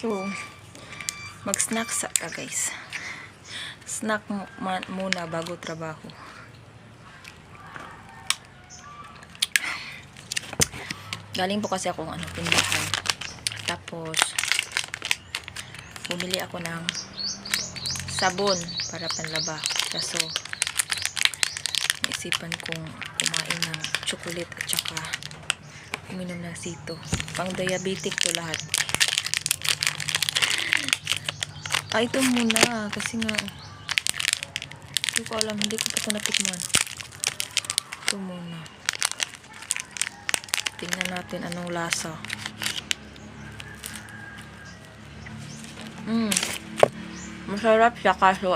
So, mag-snack ka guys. Snack muna bago trabaho. Galing po kasi akong tindahan. Tapos, bumili ako ng sabon para panlaba. Kaso, naisipan kong kumain ng chocolate at saka uminom ng sito. Pang diabetic to lahat. Ito muna. Kasi nga, hindi ko alam. Hindi ko pa ito natikman. Ito muna. Tingnan natin anong lasa. Masarap siya kaso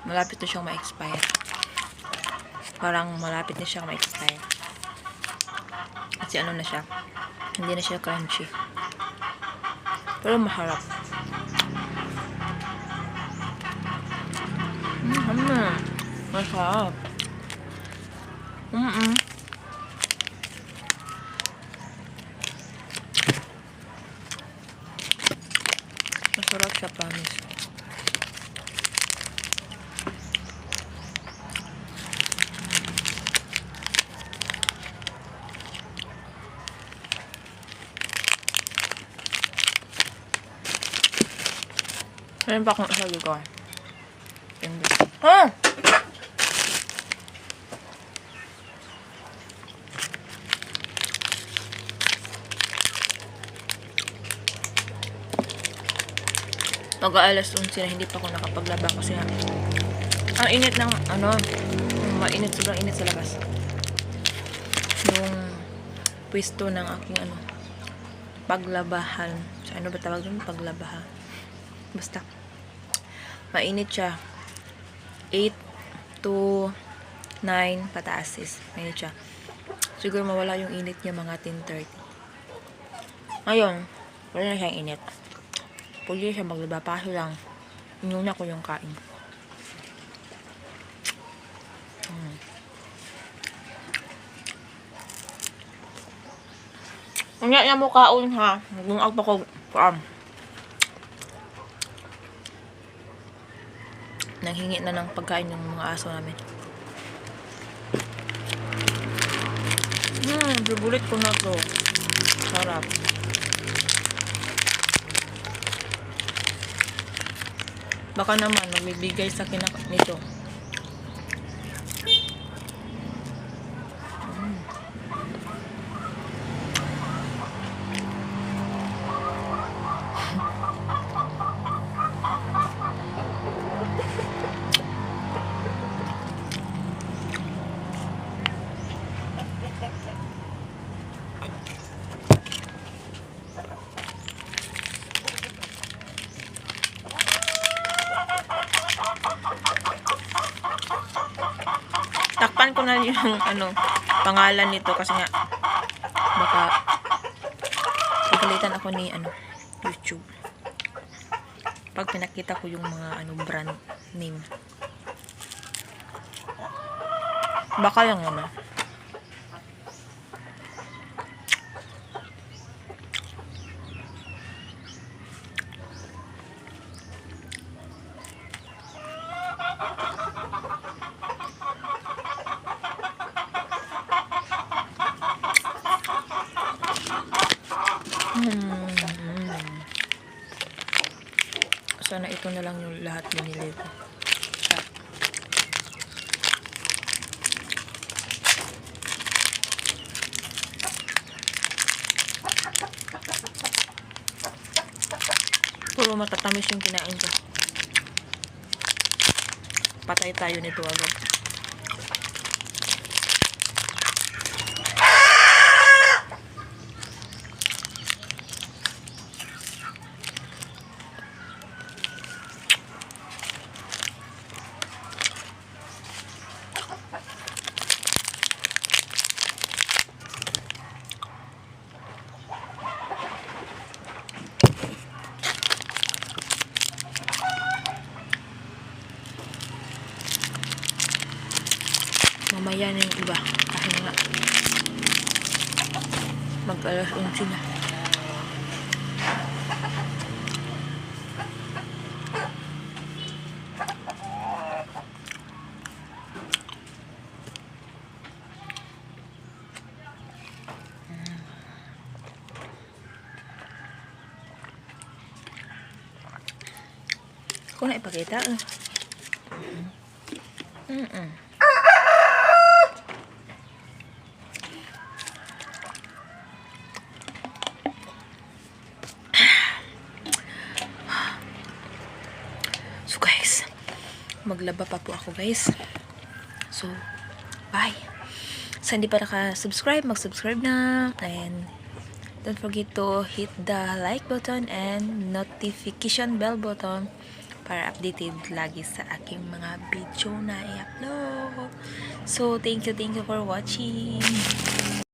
malapit na siyang ma-expire. Parang malapit na siyang ma-expire. Kasi na siya. Hindi na siya crunchy. Pero masarap. Masarap. Masarap siya, promise. Meron pa akong isa dito. Mag-aalas 11 na hindi pa ako nakapaglaba kasi ang init ng mainit, sobrang init sa labas. Yung pwesto ng aking paglabahan. So, ano ba tawag doon? Paglabahan. Basta mainit siya. 8 to 9 pataas is mainit siya. Siguro mawala yung init niya mga 10:30. Ngayon, wala na siyang init. Pwede siya maglaba. Paso lang, inuna ko yung kain. Unya niya mo kaon ha. Nag-ungag pa ko. Nanghingi na ng pagkain yung mga aso namin. Favorite ko na to. Sarap. Baka naman magbibigay sa akin nito. Takpan ko na yung pangalan nito kasi nga baka pagalitan ako ni YouTube pag pinakita ko yung mga brand name. Baka lang Sana ito na lang yung lahat binili ko. Puro matatamis yung kinain ko. Patay tayo nito agad. Mamaya na yung iba. Kasi nga mag-alas 11 na. Ko na ipakita. So guys, maglaba pa po ako guys. So, bye. Sa hindi pa naka-subscribe, mag-subscribe na. And don't forget to hit the like button and notification bell button para updated lagi sa aking mga video na i-upload. So, thank you for watching.